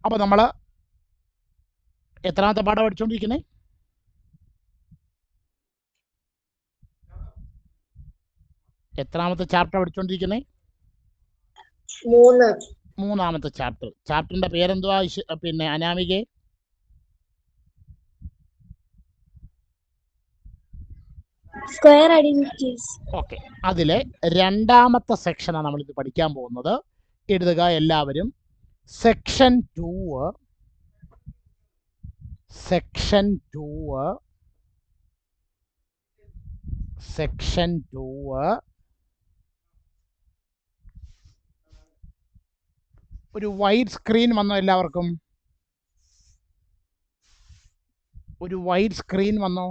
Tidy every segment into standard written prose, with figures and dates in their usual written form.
അപ്പോൾ നമ്മൾ എത്രാമത്തെ പാഠം പഠിച്ചുകൊണ്ടിരിക്കുന്നത്? എത്രാമത്തെ ചാപ്റ്റർ പഠിച്ചുകൊണ്ടിരിക്കുന്നത്? മൂന്നാമത്തെ ചാപ്റ്റർ. ചാപ്റ്ററിന്റെ പേരെന്തുവാ പിന്നെ അനാമികെ? Square identities. ഓക്കെ, അതിലെ രണ്ടാമത്തെ സെക്ഷനാണ് നമ്മളിത് പഠിക്കാൻ പോകുന്നത്. എഴുതുക എല്ലാവരും. സെക്ഷൻ 2 ഒരു വൈഡ് സ്ക്രീൻ വന്നോ? എല്ലാവർക്കും ഒരു വൈഡ് സ്ക്രീൻ വന്നോ?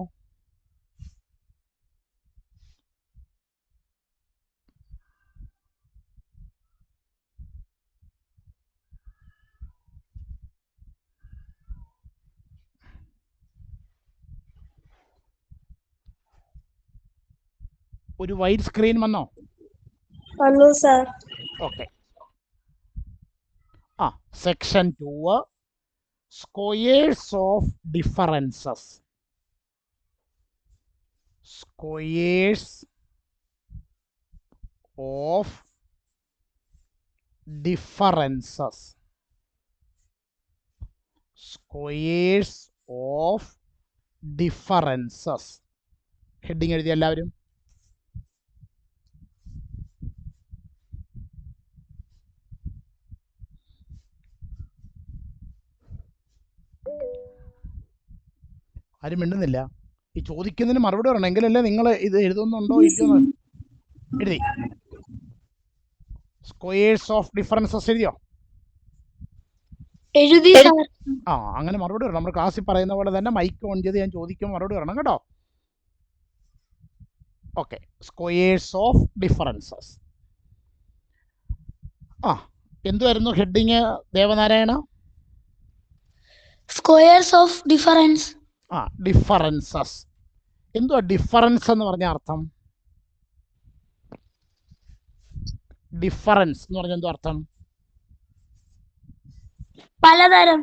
ഒരു വൈഡ് സ്ക്രീൻ വന്നോ? വന്നു sir. Okay. Section 2 squares of differences. Squares of differences. Squares of differences. Heading എഴുതിയ എല്ലാവരും. ആരും മിണ്ടുന്നില്ല. ഈ ചോദിക്കുന്നതിന് മറുപടി പറയണം, എങ്കിലല്ലേ നിങ്ങൾ ഇത് എഴുതുന്നുണ്ടോ ഇല്ലയോ എഴുതി. സ്ക്വയേഴ്സ് ഓഫ് ഡിഫറൻസസ് എഴുതിയോ? എഴുതി സർ. അങ്ങനെ മറുപടി പറയണം. നമ്മൾ ക്ലാസ്സിൽ പറയുന്ന പോലെ തന്നെ മൈക്ക് ഓൺ ചെയ്ത് ഞാൻ ചോദിക്കുമ്പോൾ മറുപടി പറയണം കേട്ടോ. Okay, squares of differences. എന്തുവായിരുന്നു heading Devanarayana? Squares of difference. Differences. എന്തുവാ ഡിഫറൻസ് എന്ന് പറഞ്ഞ അർത്ഥം? ഡിഫറൻസ് എന്ന് പറഞ്ഞ എന്തോ അർത്ഥം? പലതരം.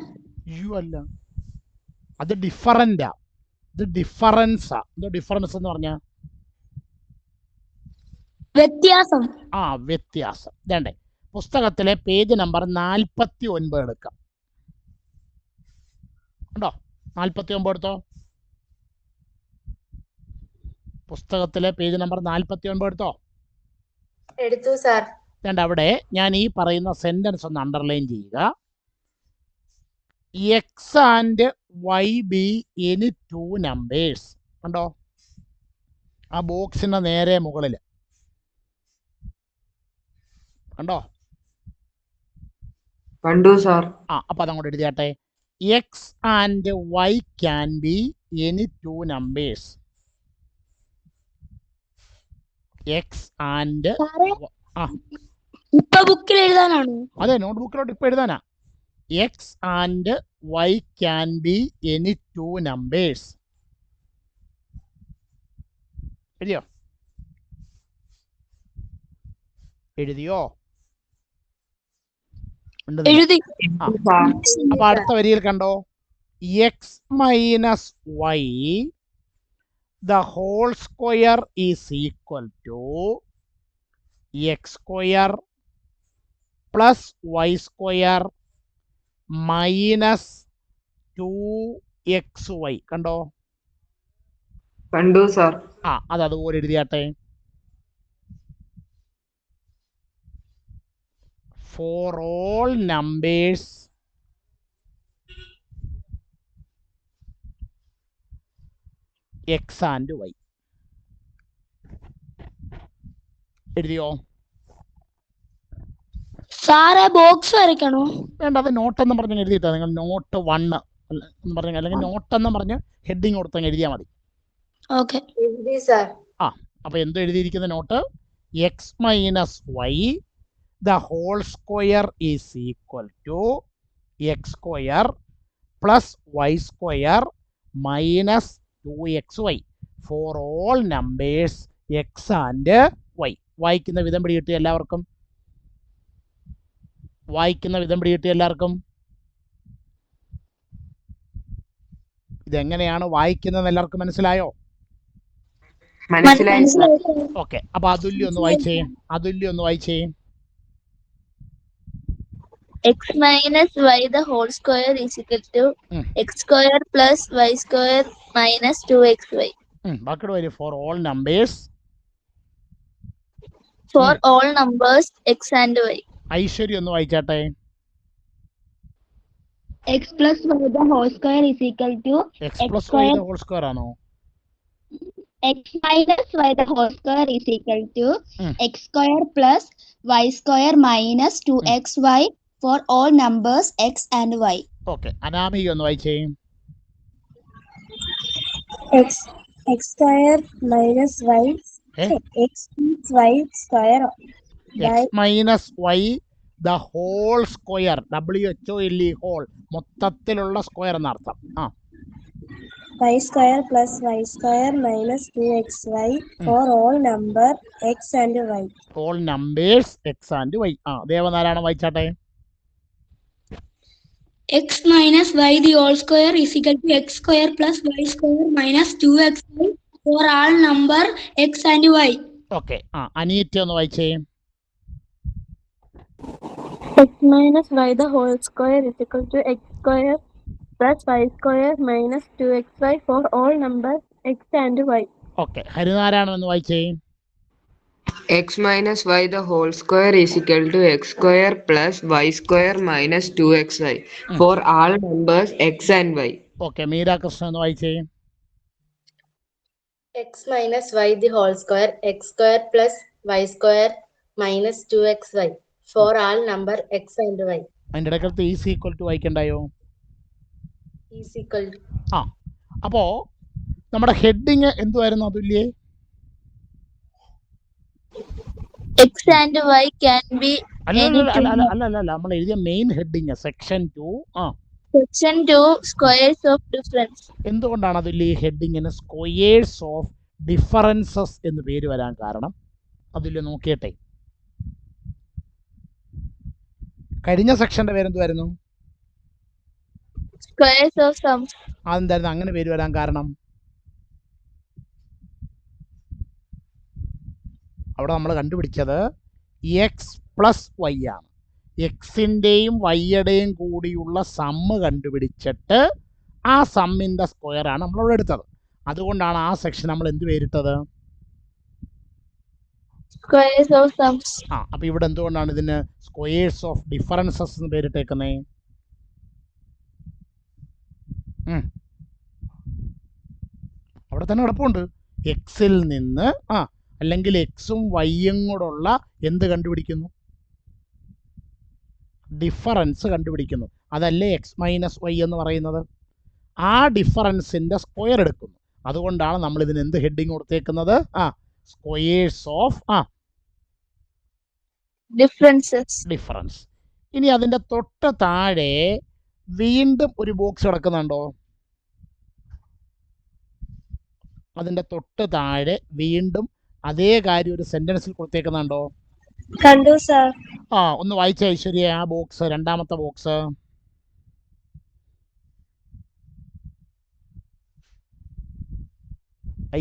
അല്ല, അത് ഡിഫറൻറ്റാ. ഇത് ഡിഫറൻസാ. എന്തോ ഡിഫറൻസ് എന്ന് പറഞ്ഞ വ്യത്യാസം. വ്യത്യാസം. ഇതേണ്ടേ പുസ്തകത്തിലെ പേജ് നമ്പർ 49 എടുക്കാം. ഉണ്ടോ? 49 എടുത്തോ. പുസ്തകത്തിലെ പേജ് നമ്പർ 49 എടുത്തോ. എടുത്തു സർ. അവിടെ ഞാൻ ഈ പറയുന്ന സെന്റൻസ് ഒന്ന് അണ്ടർലൈൻ ചെയ്യുക. X and y be any 2 numbers. കണ്ടോ? ആ ബോക്സിന്റെ നേരെ മുകളിൽ കണ്ടോ? കണ്ടു സാർ. അപ്പൊ അതങ്ങോട്ട് എഴുതിയാട്ടെ. X and Y can be any 2 numbers. X and ഇപ്പൊ ബുക്കിൽ എഴുതാനാണോ? അതെ, നോട്ട്ബുക്കിലോട്ട് ഇപ്പൊ എഴുതാനാ. X and Y can be any 2 numbers. എഴുതിയോ? എഴുതി. അപ്പൊ അടുത്ത വരിയിൽ കണ്ടോ, X minus Y the whole square is equal to X square plus Y square minus 2xy. കണ്ടോ? കണ്ടു സാർ. അത് അതുപോലെ എഴുതിയാട്ടെ. For all numbers x and y. എഴുതിയോ? സാറേ ബോക്സ് വരയ്ക്കണോ? വേണ്ട, അത് നോട്ടെന്ന് പറഞ്ഞ് എഴുതിയിട്ടാ. നിങ്ങൾ നോട്ട് 1 എന്ന് പറഞ്ഞ, അല്ലെങ്കിൽ നോട്ടെന്ന് പറഞ്ഞ് ഹെഡിങ് കൊടുത്തങ്ങ് എഴുതിയാൽ മതി. ഓക്കെ. അപ്പൊ എന്തോ എഴുതിയിരിക്കുന്ന note? X minus y the whole square is equal to x square plus y square minus 2xy for all numbers x and y. വായിക്കുന്ന വിധം പിടികിട്ടി എല്ലാവർക്കും? വായിക്കുന്ന വിധം പിടികിട്ടി എല്ലാവർക്കും? ഇതെങ്ങനെയാണ് വായിക്കുന്നത് എല്ലാവർക്കും മനസ്സിലായോ? മനസ്സിലായി സാർ. ഓക്കെ, അപ്പൊ അതുല്യം ഒന്ന് വായിച്ചേ. x minus y the whole square is equal to x square plus y square minus 2xy. ബാക്കിയുടെ വരും for all numbers. For all numbers x and y. Aishwarya ഒന്ന് വായിച്ചാട്ടെ. x plus y the whole square is equal to x plus y the whole square ആണോ? x minus y the whole square is equal to x square plus y square minus 2xy for all numbers x and y. Okay, Anamika ഒന്ന് വായിച്ചേ. x square minus y x plus y square x minus Y the whole square, WHOLE whole, മൊത്തത്തിലുള്ള square എന്നർത്ഥം. y square plus y square minus 2xy for all number x and y. All numbers X and Y. Devanarayana വായിച്ചാട്ടെ. x minus y the whole square is equal to x square plus y square minus 2xy for all number x and y. Okay, Aneeta ഒന്ന് വായിച്ചേ. x minus y the whole square is equal to x square plus y square minus 2xy for all numbers x and y. Okay, Harinarayanan ഒന്ന് വായിച്ചേ. x minus y the whole square is equal to x square plus y square minus 2xy for all numbers x and y. Okay, Meera Krishnan ഒന്ന് വായിച്ചേ. x minus y the whole square x square plus y square minus 2xy for all number x and y അതിൻ്റെ ഇടയ്ക്കടുത്ത് is equal to വായിക്കണ്ടായോ? is equal to അപ്പോ നമ്മുടെ heading എന്തുവായിരുന്നു അതുല്യേ? X and y can be അല്ല, നമ്മൾ എഴുതിയ main heading section 2. section 2 squares of difference. എന്തുകൊണ്ടാണ് അതുല്യ ഈ ഹെഡിങ്ങിന് സ്ക്വയേഴ്സ് ഓഫ് ഡിഫറൻസസ് എന്ന് പേര് വരാൻ കാരണം? അതുല്യ നോക്കിയട്ടെ. കഴിഞ്ഞ സെക്ഷന്റെ പേരെന്തുവായിരുന്നു? Squares of sums. അതെന്തായിരുന്നു അങ്ങനെ പേര് വരാൻ കാരണം? അവിടെ നമ്മൾ കണ്ടുപിടിച്ചത് എക്സ് പ്ലസ് വൈ ആണ്. എക്സിൻ്റെയും വൈയുടെയും കൂടിയുള്ള സമ്മ് കണ്ടുപിടിച്ചിട്ട് ആ സമ്മിൻ്റെ സ്ക്വയർ ആണ് നമ്മളവിടെ എടുത്തത്. അതുകൊണ്ടാണ് ആ സെക്ഷൻ നമ്മൾ എന്ത് പേരിട്ടത്? Squares of sums. അപ്പൊ ഇവിടെ എന്തുകൊണ്ടാണ് ഇതിന് സ്ക്വയേഴ്സ് ഓഫ് ഡിഫറൻസസ് എന്ന് പേരിട്ടേക്കുന്നേ? അവിടെ തന്നെ കിടപ്പുണ്ട്. എക്സിൽ നിന്ന് അല്ലെങ്കിൽ എക്സും വൈയും കൂടെയുള്ള എന്ത് കണ്ടുപിടിക്കുന്നു? ഡിഫറൻസ് കണ്ടുപിടിക്കുന്നു. അതല്ലേ എക്സ് മൈനസ് വൈ എന്ന് പറയുന്നത്? ആ ഡിഫറൻസിൻ്റെ സ്ക്വയർ എടുക്കുന്നു. അതുകൊണ്ടാണ് നമ്മൾ ഇതിന് എന്ത് ഹെഡിങ് കൊടുത്തേക്കുന്നത്? Squares of difference. ഇനി അതിൻ്റെ തൊട്ട് താഴെ വീണ്ടും ഒരു ബോക്സ് കിടക്കുന്നുണ്ടോ? അതിൻ്റെ തൊട്ട് താഴെ വീണ്ടും അതേ കാര്യം ഒരു സെന്റൻസിൽ കൊടുത്തേക്കുന്നുണ്ടോ? കണ്ടു സർ. ഒന്ന് വായിച്ച ഐശ്വര്യ ആ ബോക്സ്, രണ്ടാമത്തെ box.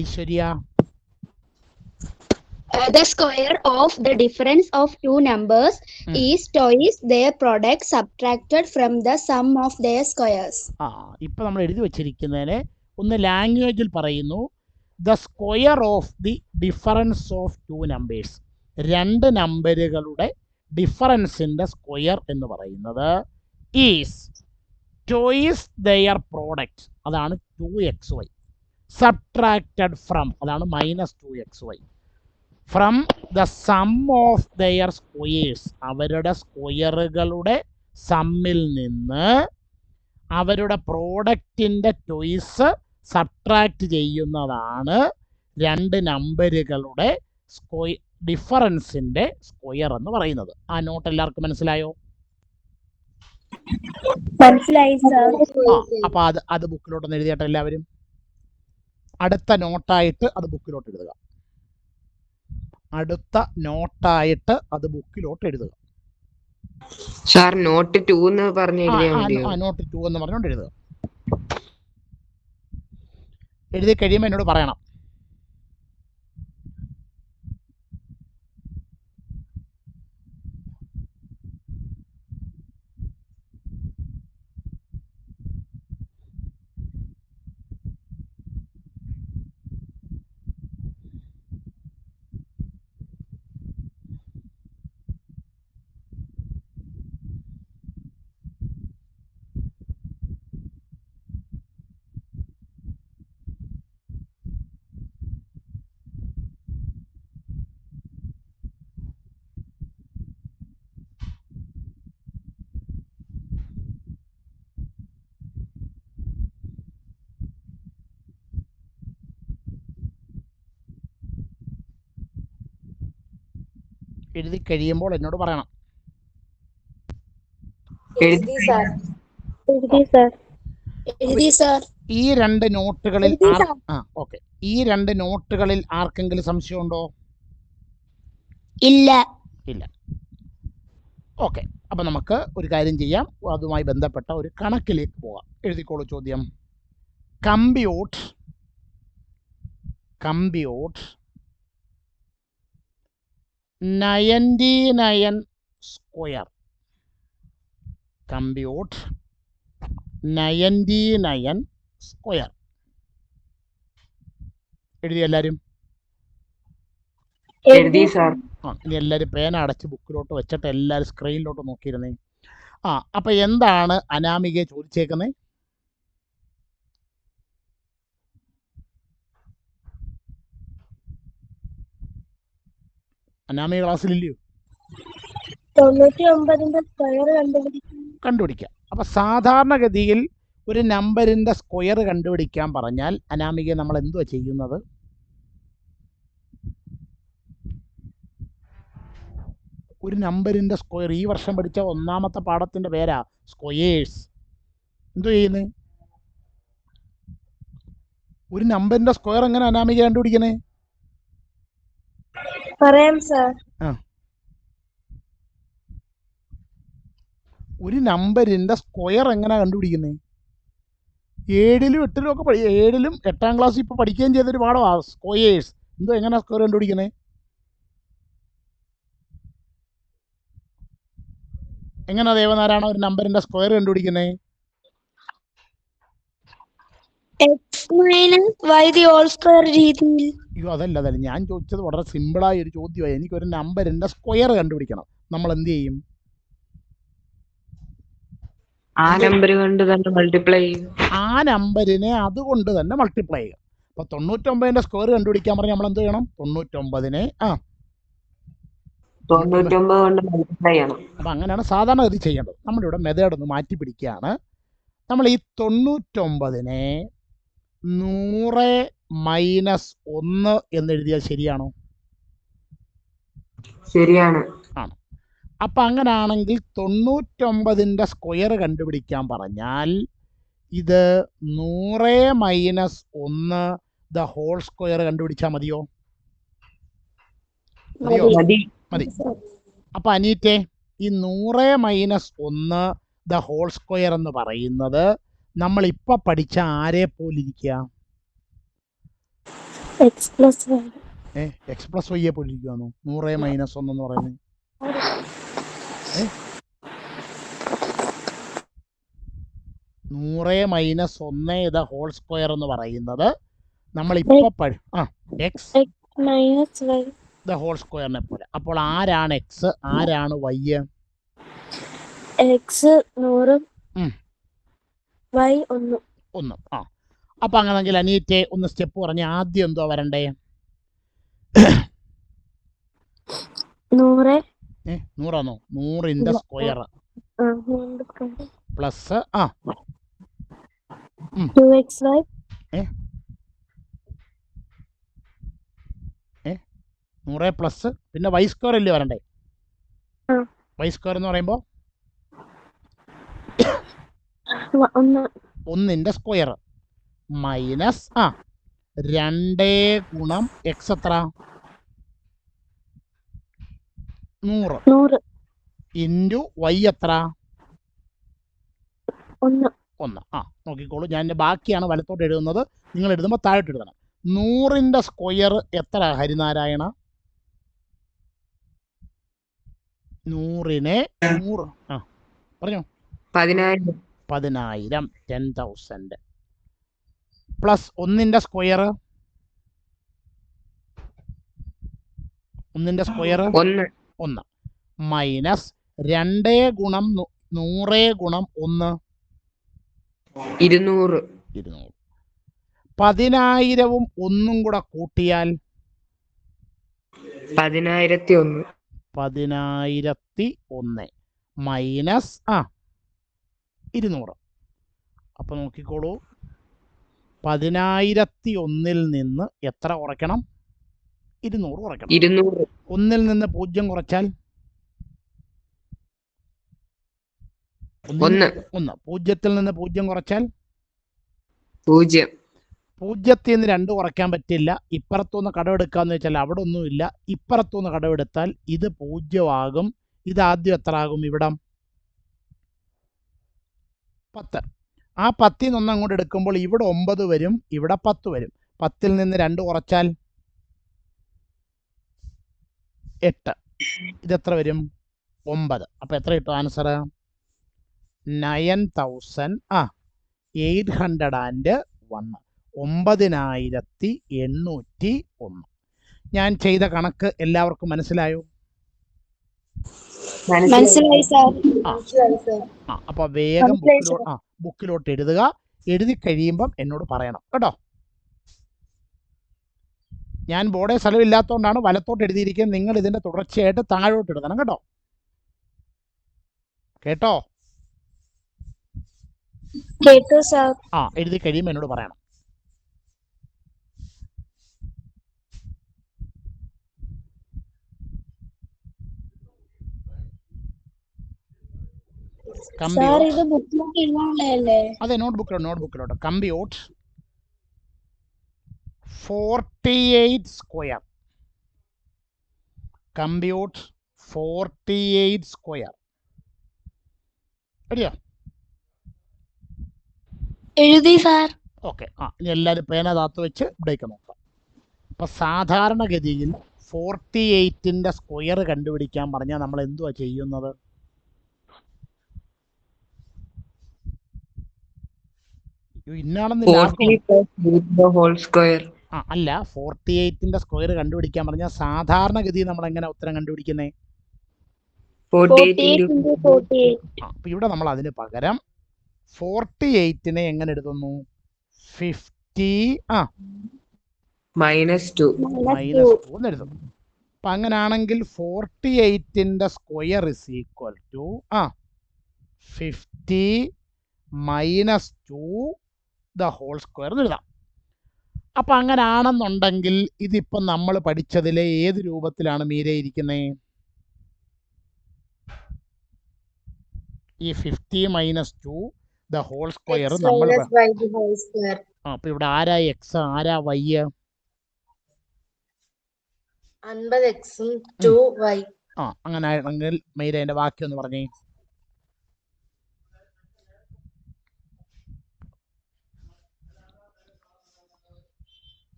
Aishwarya. The square of the difference of two numbers is twice their product subtracted from the sum of their squares. ഇപ്പൊ നമ്മൾ എഴുതി വെച്ചിരിക്കുന്നതിനെ ഒന്ന് ലാംഗ്വേജിൽ പറയുന്നു. The square of the difference of two numbers, രണ്ട് നമ്പറുകളുടെ ഡിഫറൻസിൻ്റെ സ്ക്വയർ എന്ന് പറയുന്നത് ഈസ് ടോയ്സ് ദെയർ പ്രോഡക്റ്റ്, അതാണ് 2xy, സബ്ട്രാക്റ്റഡ് ഫ്രം, അതാണ് -2xy, from the sum of their squares, അവരുടെ സ്ക്വയറുകളുടെ സമ്മിൽ നിന്ന് അവരുടെ പ്രോഡക്റ്റിൻ്റെ ടോയ്സ് സബ്ട്രാക്റ്റ് ചെയ്യുന്നതാണ് രണ്ട് നമ്പറുകളുടെ ഡിഫറൻസിൻ്റെ സ്ക്വയർ എന്ന് പറയുന്നത്. ആ നോട്ട് എല്ലാവർക്കും മനസ്സിലായോ? മനസ്സിലായി സർ. അപ്പൊ അത് ബുക്കിലോട്ടൊന്ന് എഴുതിയാട്ടെ എല്ലാവരും. അടുത്ത നോട്ടായിട്ട് അത് ബുക്കിലോട്ട് എഴുതുക. അടുത്ത നോട്ടായിട്ട് അത് ബുക്കിലോട്ട് എഴുതുക. സാർ നോട്ട് 2 എന്ന് പറഞ്ഞു. നോട്ട് 2 എന്ന് പറഞ്ഞുകൊണ്ട് എഴുതുക. എഴുതി കഴിയുമ്പോൾ എന്നോട് പറയണം. എഴുതി കഴിയുമ്പോൾ എന്നോട് പറയണം. എഴുതി സാർ. എഴുതി സാർ. എഴുതി സാർ. ഈ രണ്ട് നോട്ടുകളിൽ ഓക്കെ, ഈ രണ്ട് നോട്ടുകളിൽ ആർക്കെങ്കിലും സംശയമുണ്ടോ? ഇല്ല. ഇല്ല. ഓക്കെ, അപ്പം നമുക്ക് ഒരു കാര്യം ചെയ്യാം, അതുമായി ബന്ധപ്പെട്ട ഒരു കണക്കിലേക്ക് പോകാം. എഴുതിക്കോളൂ ചോദ്യം. Compute 99 square. Compute 99 square. എഴുതി എല്ലാവരും? എഴുതി സാർ. ഇനി എല്ലാവരും പേന അടച്ച് ബുക്കിലോട്ട് വെച്ചിട്ട് എല്ലാവരും സ്ക്രീനിലോട്ട് നോക്കിയിരുന്നേ. അപ്പം എന്താണ് അനാമികയെ ചോദിച്ചേക്കുന്നത്? അനാമിക ക്ലാസ്സിലില്ലയോ? 99ന്റെ സ്ക്വയർ കണ്ടുപിടിക്കാം. അപ്പം സാധാരണഗതിയിൽ ഒരു നമ്പറിൻ്റെ സ്ക്വയർ കണ്ടുപിടിക്കാൻ പറഞ്ഞാൽ അനാമികയെ നമ്മൾ എന്തുവാ ചെയ്യുന്നത്? ഒരു നമ്പറിൻ്റെ സ്ക്വയർ, ഈ വർഷം പഠിച്ച ഒന്നാമത്തെ പാഠത്തിൻ്റെ പേരാ സ്ക്വയേഴ്സ്. എന്തോ ചെയ്യുന്നത്? ഒരു നമ്പറിൻ്റെ സ്ക്വയർ എങ്ങനെ അനാമിക കണ്ടുപിടിക്കണേ? പറയാം സാർ. ഒരു നമ്പറിൻ്റെ സ്ക്വയർ എങ്ങനെ കണ്ടുപിടിക്കുന്നത്? 7ലും 8ലും ഒക്കെ 7ലും 8ാം ക്ലാസ് ഇപ്പോൾ പഠിക്കുകയും ചെയ്തൊരു പാഠമാണ് സ്ക്വയേഴ്സ്. എന്തോ എങ്ങനെ സ്ക്വയർ കണ്ടുപിടിക്കുന്നത്? എങ്ങനെ ദേവനാരായണ ഒരു നമ്പറിൻ്റെ സ്ക്വയർ കണ്ടുപിടിക്കുന്നത്? അയ്യോ, അതല്ല ഞാൻ ചോദിച്ചത് വളരെ സിമ്പിളായ ഒരു ചോദ്യമായി. എനിക്കൊരു നമ്പറിൻ്റെ സ്ക്വയർ കണ്ടുപിടിക്കണം. നമ്മൾ എന്ത് ചെയ്യും? ആ നമ്പർ കൊണ്ട് തന്നെ മൾട്ടിപ്ലൈ ചെയ്യും. ആ നമ്പറിനെ അതുകൊണ്ട് തന്നെ മൾട്ടിപ്ലൈ ചെയ്യുക. അപ്പോൾ 99ന്റെ സ്ക്വയർ കണ്ടുപിടിക്കാൻ പറഞ്ഞാൽ നമ്മൾ എന്ത് ചെയ്യണം? 99നെ 99 കൊണ്ട് മൾട്ടിപ്ലൈ ചെയ്യണം. അപ്പം അങ്ങനെയാണ് സാധാരണ ഇത് ചെയ്യേണ്ടത്. നമ്മളിവിടെ മെത്തേഡ് ഒന്ന് മാറ്റി പിടിക്കുകയാണ്. നമ്മൾ ഈ 99നെ 100 മൈനസ് 1 എന്നെഴുതിയാൽ ശരിയാണോ? ശരിയാണ്. ആണ്. അപ്പം അങ്ങനെയാണെങ്കിൽ 99ന്റെ സ്ക്വയർ കണ്ടുപിടിക്കാൻ പറഞ്ഞാൽ ഇത് 100 മൈനസ് 1 ദ ഹോൾ സ്ക്വയർ കണ്ടുപിടിച്ചാൽ മതിയോ? മതി. അപ്പം അനീറ്റെ, ഈ 100 മൈനസ് 1 ദ ഹോൾ സ്ക്വയർ എന്ന് പറയുന്നത് നമ്മളിപ്പോൾ പഠിച്ച ആരെ പോലിരിക്കുക? എക്സ് പ്ലസ് വൈയെ പോലിരിക്കുകയാണോ 100 മൈനസ് 1 എന്ന് പറയുന്നത്? 100 മൈനസ് 1 ദ ഹോൾ സ്ക്വയർ എന്ന് പറയുന്നത് നമ്മളിപ്പോൾ X minus Y the whole സ്ക്വയറിനെ പോലെ. അപ്പോൾ ആരാണ് എക്സ്, ആരാണ് വൈ? X 100 Y 1. അപ്പം അങ്ങനെങ്കിൽ അനീറ്റെ ഒന്ന് സ്റ്റെപ്പ് പറഞ്ഞ് ആദ്യം എന്തോ വരണ്ടേ? 100 100 100ന്റെ സ്ക്വയർ പ്ലസ് 2xy 100 പ്ലസ് പിന്നെ വൈ സ്ക്വയർ അല്ലേ വരണ്ടേ? വൈ സ്ക്വയർ എന്ന് പറയുമ്പോൾ 1ന്റെ സ്ക്വയർ മൈനസ് 2 ഗുണം എക്സ് എത്ര? 100 ഇൻറ്റു വൈ എത്ര? 1. 1. ആ നോക്കിക്കോളൂ, ഞാൻ എൻ്റെ ബാക്കിയാണ് വലത്തോട്ട് എഴുതുന്നത്, നിങ്ങൾ എഴുതുമ്പോൾ താഴോട്ട് എഴുതണം. 100ൻ്റെ സ്ക്വയർ എത്ര ഹരിനാരായണ? 100നെ 100 ആ പറഞ്ഞോ. 10,000. 10,000 പ്ലസ് 1ൻ്റെ സ്ക്വയർ 1 മൈനസ് 2 ഗുണം 100 ഗുണം 1 200. 10,000-ഉം 1-ഉം കൂടെ കൂട്ടിയാൽ 10,001. 10,001 മൈനസ് 200. അപ്പം നോക്കിക്കോളൂ, 10,001-ൽ നിന്ന് എത്ര കുറയ്ക്കണം? 200 കുറയ്ക്കണം. 200. 1-ൽ നിന്ന് 0 കുറച്ചാൽ 1. 0-ൽ നിന്ന് 0 കുറച്ചാൽ 0. 0-ൽ നിന്ന് 2 കുറയ്ക്കാൻ പറ്റില്ല. ഇപ്പുറത്തുനിന്ന് കടമെടുക്കാന്ന് വെച്ചാൽ അവിടെ ഒന്നുമില്ല. ഇപ്പുറത്തുനിന്ന് കടമെടുത്താൽ ഇത് 0 ആകും. ഇതാദ്യം എത്ര ആകും? ഇവിടം 10. ആ 10-ൽ നിന്ന് അങ്ങോട്ട് എടുക്കുമ്പോൾ ഇവിടെ 9 വരും, ഇവിടെ 10 വരും. 10-ൽ നിന്ന് 2 കുറച്ചാൽ 8. ഇതെത്ര വരും? 9. അപ്പോൾ എത്ര കിട്ടും ആൻസർ? 9,801. 9,801. ഞാൻ ചെയ്ത കണക്ക് എല്ലാവർക്കും മനസ്സിലായോ? മനസ്സിലായി സാർ. അപ്പോൾ വേഗം ബുക്കിലോട്ട് എഴുതുക. എഴുതി കഴിയുമ്പം എന്നോട് പറയണം കേട്ടോ. ഞാൻ ബോർഡേ സ്ഥലമില്ലാത്തതുകൊണ്ടാണ് വലത്തോട്ട് എഴുതിയിരിക്കുന്നത്. നിങ്ങൾ ഇതിൻ്റെ തുടർച്ചയായിട്ട് താഴോട്ട് എഴുതണം കേട്ടോ. കേട്ടോ സാർ. എഴുതി കഴിയുമ്പോൾ എന്നോട് പറയണം. അതെ, നോട്ട്ബുക്കിലോട്ട് കമ്പ്യൂട്ട് 48 സ്ക്വയർ. Compute 48 square. എഴുതിയോ? എഴുതി സാർ. ഓക്കെ. ഇനി എല്ലാവരും പേന താത്ത് വെച്ച് ഇവിടേക്ക് നോക്കാം. അപ്പം സാധാരണഗതിയിൽ 48ൻ്റെ സ്ക്വയർ കണ്ടുപിടിക്കാൻ പറഞ്ഞാൽ നമ്മൾ എന്തുവാ ചെയ്യുന്നത്? ഇന്നാണെന്നില്ല. അല്ല, 48ൻ്റെ സ്ക്വയർ കണ്ടുപിടിക്കാൻ പറഞ്ഞാൽ സാധാരണഗതി നമ്മൾ എങ്ങനെ ഉത്തരം കണ്ടുപിടിക്കുന്നേ? അപ്പൊ ഇവിടെ നമ്മൾ അതിന് പകരം 48നെ എങ്ങനെ എഴുതുന്നു? 50 -2 എന്ന് എഴുതും. അപ്പൊ അങ്ങനാണെങ്കിൽ 48ൻ്റെ square is equal to 50 -2 the whole square എന്ന് എഴുതാം. അപ്പം അങ്ങനെ ആണെന്നുണ്ടെങ്കിൽ ഇതിപ്പം നമ്മൾ പഠിച്ചതിലെ ഏത് രൂപത്തിലാണ് മീര ഇരിക്കുന്നത്? ഈ 50 -2 ദ ഹോൾ സ്ക്വയർ നമ്മൾ അപ്പൊ ഇവിടെ ആരാ എക്സ്, ആരാ വൈ? 50x 2y. അങ്ങനെ ആണെങ്കിൽ മീര അതിന്റെ ബാക്കി ഒന്ന് പറഞ്ഞേ.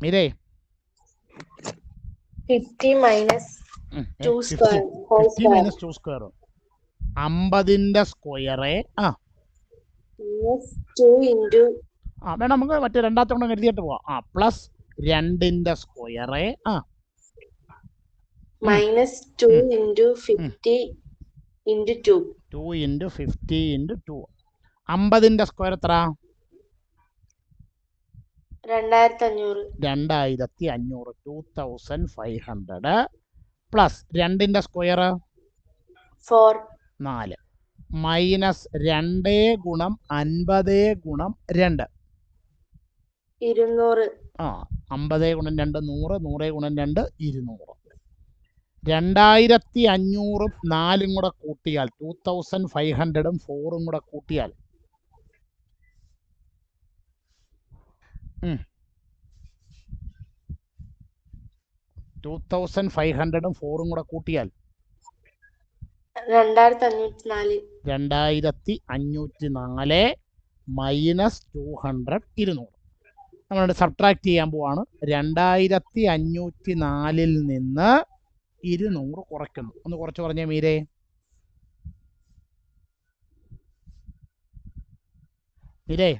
മീരേ 50 - 2 സ്ക്വയർ. 50 - 2 സ്ക്വയർ 50ൻ്റെ സ്ക്വയറെ 2 into വേണം നമുക്ക് മറ്റേ രണ്ടാമത്തെ കൊണ്ട് എഴുതിയിട്ട് പോവാം. പ്ലസ് 2ൻ്റെ സ്ക്വയറെ -2 into 50 into 2. 2 into 50 into 2. 50ൻ്റെ square എത്ര? 2,500. 2,500. 2,500 പ്ലസ് 2ൻ്റെ സ്ക്വയർ 4 മൈനസ് 2 ഗുണം 50 ഗുണം 2 200. 50 ഗുണം 2 100, 100 ഗുണം 2 200. 2,500-ഉം 4-ഉം കൂടെ കൂട്ടിയാൽ 2,500-ഉം 4-ഉം കൂടെ കൂട്ടിയാൽ 2,500-ഉം 4-ഉം കൂടെ കൂട്ടിയാൽ 2,504. 2,504 മൈനസ് 200 200. നമ്മളിവിടെ സബ്ട്രാക്ട് ചെയ്യാൻ പോവാണ്. 2504 നിന്ന് 200 കുറയ്ക്കുന്നു. ഒന്ന് കുറച്ച് പറഞ്ഞേ മീരേ. മീരേ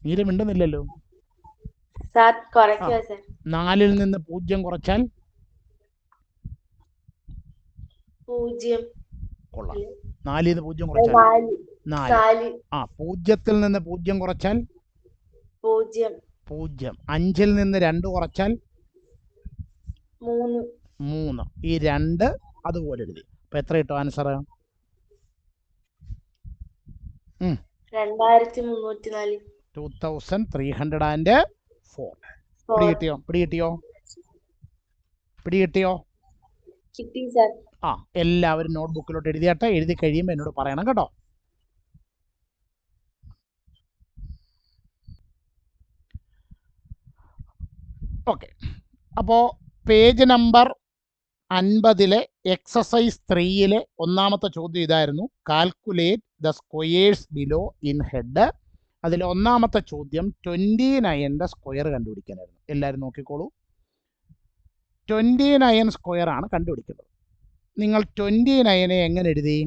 മീര മിണ്ടുന്നില്ലല്ലോ. സാർ കുറയ്ക്കുക സാർ. 4 നിന്ന് 0 കുറച്ചാൽ 0. കൊള്ളാം. 4 നിന്ന് 0 കുറച്ചാൽ 4. 0 നിന്ന് 0 കുറച്ചാൽ 0. 0. 5 നിന്ന് 2 കുറച്ചാൽ 3. ഈ 2 അതുപോലെ എഴുതി. അപ്പൊ എത്ര കിട്ടും ആൻസർ? 2304. 2304. പിടികിട്ടിയോ? കിട്ടി സാർ. എല്ലാവരും നോട്ട്ബുക്കിലോട്ട് എഴുതിയാട്ടെ. എഴുതി കഴിയുമ്പോൾ എന്നോട് പറയണം കേട്ടോ. ഓക്കെ. അപ്പോൾ പേജ് നമ്പർ 50 എക്സസൈസ് 3 ഒന്നാമത്തെ ചോദ്യം ഇതായിരുന്നു. Calculate the squares below in head. അതിൽ ഒന്നാമത്തെ ചോദ്യം 29 സ്ക്വയർ കണ്ടുപിടിക്കാനായിരുന്നു. എല്ലാവരും നോക്കിക്കോളൂ. 29 സ്ക്വയർ ആണ് കണ്ടുപിടിക്കുന്നത്. നിങ്ങൾ 29 എങ്ങനെ എഴുതി?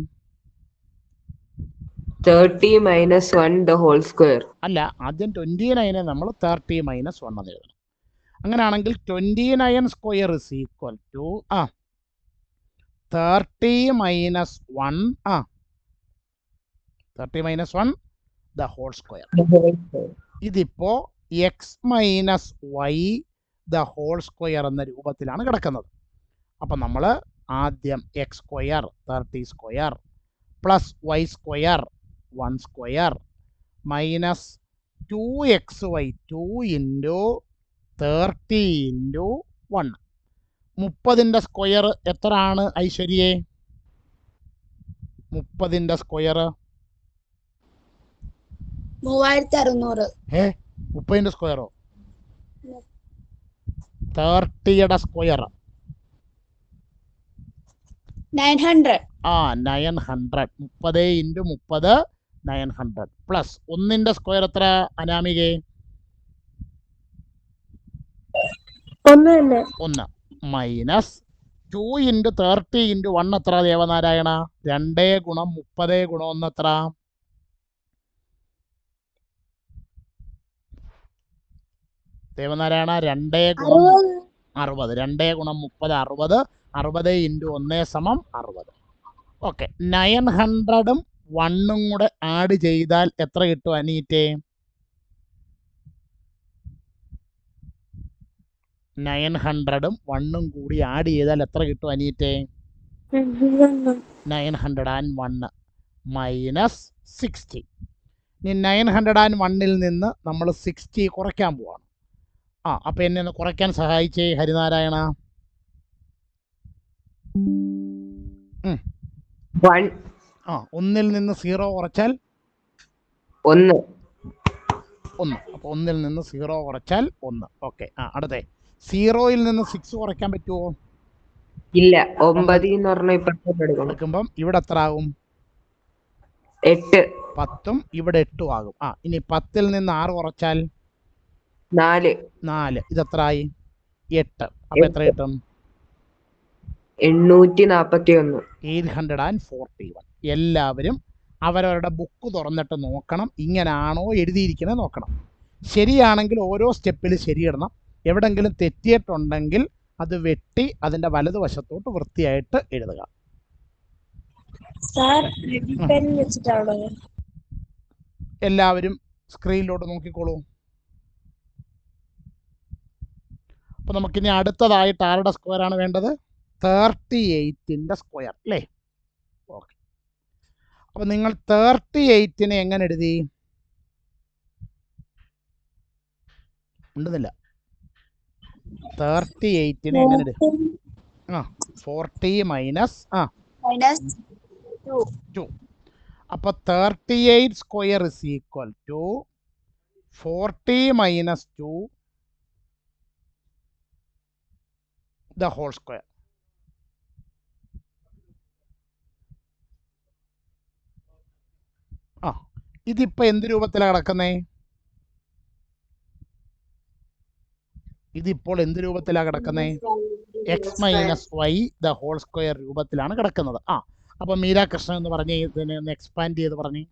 30 minus 1 the whole square. അല്ല, ആദ്യം 29 നമ്മൾ 30 - 1 എന്ന് എഴുതണം. അങ്ങനെയാണെങ്കിൽ 29 square is equal to 30 - 1 30 - 1 the whole square. ഇതിപ്പോ x minus Y the whole square എന്ന രൂപത്തിലാണ് കിടക്കുന്നത്. അപ്പം നമ്മൾ ആദ്യം x square 30 square plus Y square 1 square minus 2xy 2 into 30 into 1. 30ൻ്റെ സ്ക്വയർ എത്ര ആണ് ഐശ്വര്യേ? 30ൻ്റെ സ്ക്വയർ 3600. 30ൻ്റെ സ്ക്വയറോ? 30യുടെ സ്ക്വയർ 900. 900. 30 ഇൻറ്റു 30 900 പ്ലസ് 1ൻ്റെ സ്ക്വയർ എത്ര അനാമികേ? 1 മൈനസ് 2 ഇൻറ്റു 30 ഇൻറ്റു 1 എത്ര ദേവനാരായണ? 2 ഗുണം 30 ഗുണം 1 എത്ര? ദേവനാരായണ 2 ഗുണം 60. 2 ഗുണം 30 60. 60 ഇൻറ്റു 1 സമം 60. ഓക്കെ. 900ഉം 1ഉം കൂടെ ആഡ് ചെയ്താൽ എത്ര കിട്ടും അനീറ്റേ? 900ഉം 1ഉം കൂടി ആഡ് ചെയ്താൽ എത്ര കിട്ടും അനീറ്റേ? 901 മൈനസ് 60. ഇനി 901ൽ നിന്ന് നമ്മൾ 60 കുറയ്ക്കാൻ പോവാണ്. അപ്പം എന്നെ ഒന്ന് കുറയ്ക്കാൻ സഹായിച്ചേ ഹരിനാരായണ. 1ൽ നിന്ന് 0 കുറച്ചാൽ 1. അപ്പോൾ 1ൽ നിന്ന് 0 കുറച്ചാൽ 1. ഓക്കെ. അടുത്തേ 0ൽ നിന്ന് 6 കുറയ്ക്കാൻ പറ്റുമോ? ഇല്ല. 9 എന്ന് പറഞ്ഞാൽ എടുക്കുമ്പം ഇവിടെ എത്ര ആകും? 8. 10ഉം ഇവിടെ 8ഉം ആകും. ഇനി 10ൽ നിന്ന് 6 കുറച്ചാൽ 4. ഇതെത്രയായി? 8. അപ്പം എത്ര കിട്ടും? 841. 841. എല്ലാവരും അവരവരുടെ ബുക്ക് തുറന്നിട്ട് നോക്കണം. ഇങ്ങനാണോ എഴുതിയിരിക്കുന്നത് നോക്കണം. ശരിയാണെങ്കിൽ ഓരോ സ്റ്റെപ്പിൽ ശരിയിടണം. എവിടെങ്കിലും തെറ്റിയിട്ടുണ്ടെങ്കിൽ അത് വെട്ടി അതിൻ്റെ വലതുവശത്തോട്ട് വൃത്തിയായിട്ട് എഴുതുക. എല്ലാവരും സ്ക്രീനിലോട്ട് നോക്കിക്കോളൂ. അപ്പോൾ നമുക്കിനി അടുത്തതായിട്ട് ആരുടെ സ്ക്വയർ ആണ് വേണ്ടത്? 38ൻ്റെ സ്ക്വയർ അല്ലേ? ഓക്കെ. അപ്പോൾ നിങ്ങൾ 38നെ എങ്ങനെ എഴുതി? ഉണ്ടെന്നില്ല. 38നെ എങ്ങനെ എഴുതി? 40 മൈനസ് 2. അപ്പോൾ 38 square is equal to 40 minus 2 the whole square. ഇതിപ്പോൾ എന്ത് രൂപത്തിലാണ് കിടക്കുന്നേ? ഇതിപ്പോൾ എന്ത് രൂപത്തിലാണ് കിടക്കുന്നേ? X minus Y the whole square രൂപത്തിലാണ് കിടക്കുന്നത്. അപ്പം മീര കൃഷ്ണൻ എന്ന് പറഞ്ഞ് ഇതിനെ ഒന്ന് എക്സ്പാൻഡ് ചെയ്ത് പറഞ്ഞേ.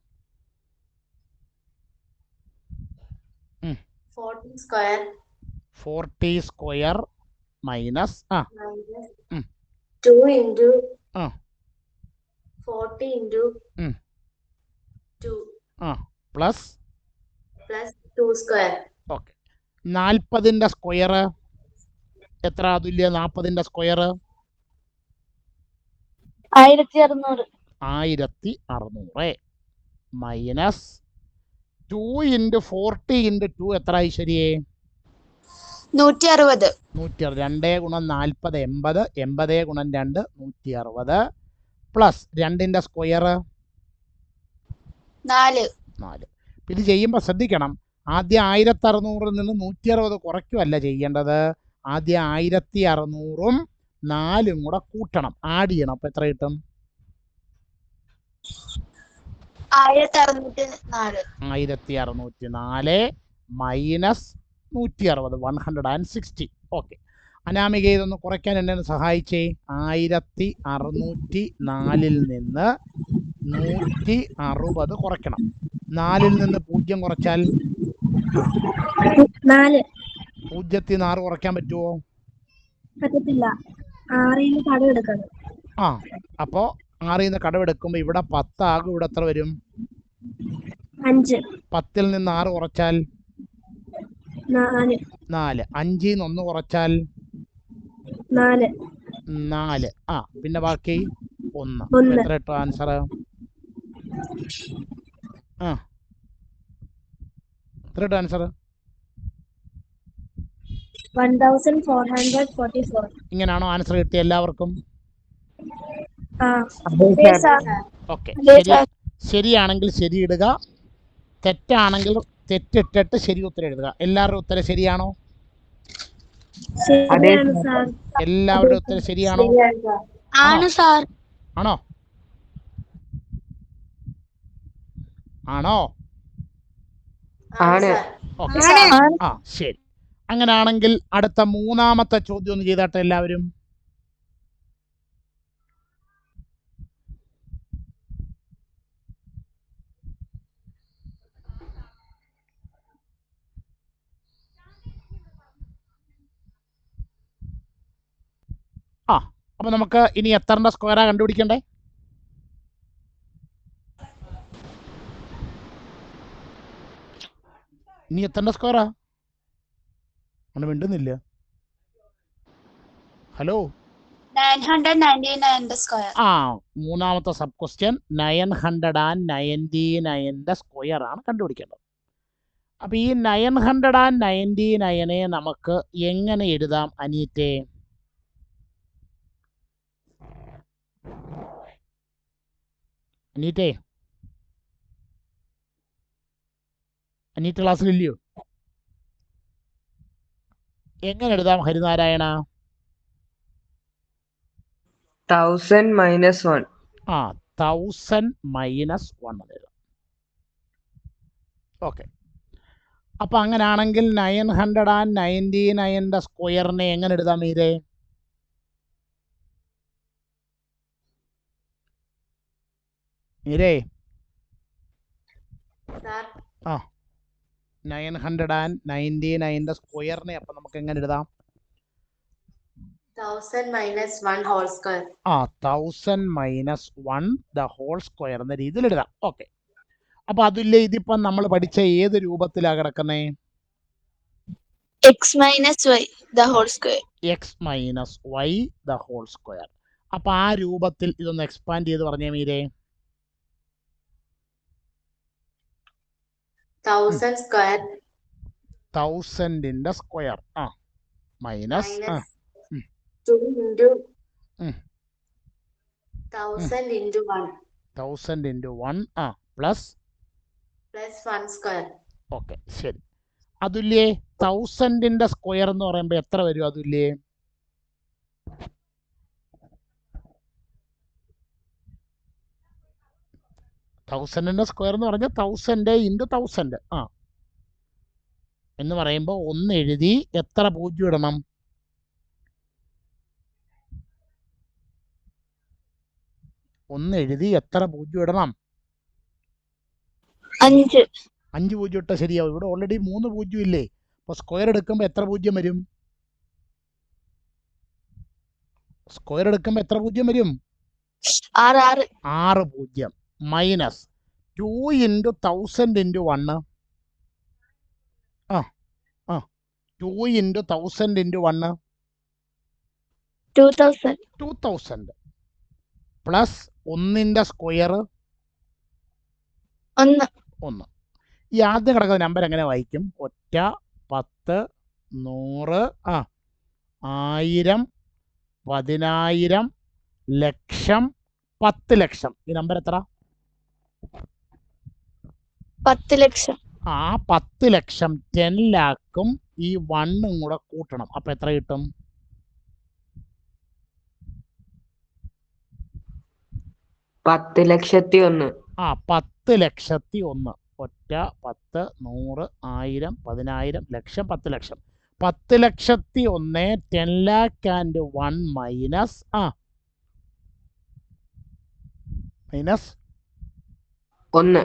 40 സ്ക്വയർ മൈനസ് 2 into ആ 40 into ഉം. 2 പ്ലസ് 2 square. ഓക്കെ. 40ന്റെ സ്ക്വയർ എത്ര അതുല്യ? 40ന്റെ സ്ക്വയർ 1600. 1600 മൈനസ് 2 into 40 into 2 എത്ര ഐശ്വര്യേ? 160. 2 ഗുണം 40 80, 80 ഗുണം 2 160 പ്ലസ് 2ന്റെ സ്ക്വയർ 4. 4. ഇത് ചെയ്യുമ്പോൾ ശ്രദ്ധിക്കണം, ആദ്യം 1600 നിന്ന് 160 കുറയ്ക്കുമല്ല ചെയ്യേണ്ടത്. ആദ്യം 1600ഉം 4ഉം കൂടെ കൂട്ടണം, ആഡ് ചെയ്യണം. അപ്പം എത്ര കിട്ടും? 1604. 1604 മൈനസ് 160 160. ഓക്കെ. അനാമിക ഇതൊന്ന് കുറയ്ക്കാൻ എന്നെ സഹായിച്ചേ. 1604 നിന്ന് 160 കുറയ്ക്കണം. 4 നിന്ന് 0 കുറച്ചാൽ 4. 0 ൽ 6 കുറയ്ക്കാൻ പറ്റുമോ? പറ്റത്തില്ല. 6 കടമെടുക്കണം. അപ്പോൾ 6 നിന്ന് കടമെടുക്കുമ്പോൾ ഇവിടെ 10 ആകും. ഇവിടെ എത്ര വരും? 5. 10 നിന്ന് 6 കുറച്ചാൽ 4. 4. 5 നിന്ന് 1 കുറച്ചാൽ 4. 4. പിന്നെ ബാക്കി 1. എത്ര കിട്ടും ആൻസർ? എത്ര കിട്ടും ആൻസർ? 1444. ഇങ്ങനെയാണോ ആൻസർ കിട്ടിയ എല്ലാവർക്കും? ഓക്കെ. ശരിയാണെങ്കിൽ ശരി ഇടുക, തെറ്റാണെങ്കിൽ തെറ്റിട്ടിട്ട് ശരി ഉത്തരം എഴുതുക. എല്ലാവരുടെ ഉത്തരം ശരിയാണോ? എല്ലാവരുടെ ഉത്തരം ശരിയാണോ? ആണ് സാർ. ആണോ? ആണോ? ആണ്. ഓക്കെ. ശരി. അങ്ങനെയാണെങ്കിൽ അടുത്ത മൂന്നാമത്തെ ചോദ്യം ഒന്ന് ചെയ്താട്ടെ എല്ലാവരും. അപ്പൊ നമുക്ക് ഇനി എത്രന്റെ സ്ക്വയറാ കണ്ടുപിടിക്കണ്ടേ? ഇനി എത്രന്റെ സ്ക്വയറാ? അങ്ങനെ മിണ്ടുന്നില്ല. ഹലോ. 999 സ്ക്വയർ. മൂന്നാമത്തെ സബ് ക്വസ്റ്റ്യൻ 999 സ്ക്വയർ ആണ് കണ്ടുപിടിക്കേണ്ടത്. അപ്പൊ ഈ 999 നമുക്ക് എങ്ങനെ എഴുതാം അനീറ്റേ? അനീറ്റ ക്ലാസ്സിലില്ലയോ? എങ്ങനെ എഴുതാം ഹരിനാരായണ? 1000 minus 1. 1000 minus 1 എഴുതാം. ഓക്കെ. അപ്പൊ അങ്ങനാണെങ്കിൽ 999 സ്ക്വയറിനെ എങ്ങനെ എഴുതാം മീരേ? മീരേ 999 സ്ക്വയറിനെ അപ്പൊ നമുക്ക് എങ്ങനെ എഴുതാം? 1000 minus 1 whole square. 1000 minus 1 the whole square എന്ന രീതിയിൽ എഴുതാം. ഓക്കെ. അപ്പൊ അതില്ലേ ഇതിപ്പം നമ്മൾ പഠിച്ച ഏത് രൂപത്തിലാ കിടക്കുന്നേ? X minus y the whole square. X minus y the whole square. അപ്പൊ ആ രൂപത്തിൽ ഇതൊന്ന് എക്സ്പാൻഡ് ചെയ്ത് പറഞ്ഞേ മീരേ. 1000 square. 1000ന്റെ square minus 2 into 1000 into 1. 1000 into 1 plus 1 square. Okay. ശരി. അതുല്യേ 1000ന്റെ സ്ക്വയർ എന്ന് പറയുമ്പോൾ എത്ര വരും അതുല്യേ? 1000ന്റെ സ്ക്വയർ എന്ന് പറഞ്ഞാൽ 1000 ഇൻറ്റു 1000 എന്ന് പറയുമ്പോൾ 1 എഴുതി എത്ര 0 ഇടണം? 1 എഴുതി എത്ര 0 ഇടണം? 5. 5 0 ഇട്ടാൽ ശരിയാവും. ഇവിടെ ഓൾറെഡി 3 0 ഇല്ലേ? അപ്പോൾ സ്ക്വയർ എടുക്കുമ്പോൾ എത്ര 0 വരും? സ്ക്വയർ എടുക്കുമ്പോൾ എത്ര 0 വരും? 6. 6 0 minus 2 into 1000 into 1. 2 into 1000 into 1 2000. 2000 plus 1ന്റെ സ്ക്വയർ 1. 1. ഈ ആദ്യം കിടക്കുന്ന നമ്പർ എങ്ങനെ വായിക്കും? 1, 10, 100, 1000, 10000, ലക്ഷം, 10 ലക്ഷം. ഈ നമ്പർ എത്ര? 10 ലക്ഷം. ആ 10 ലക്ഷം 10 ലാക്കും ഈ 1 കൂടെ കൂട്ടണം. അപ്പൊ എത്ര കിട്ടും? 10,01,000. 10,01,000. 1, 10, 100, 1000, 10000, ലക്ഷം, 10 ലക്ഷം. 10,01,000 10 lakh and 1 മൈനസ് മൈനസ് 1.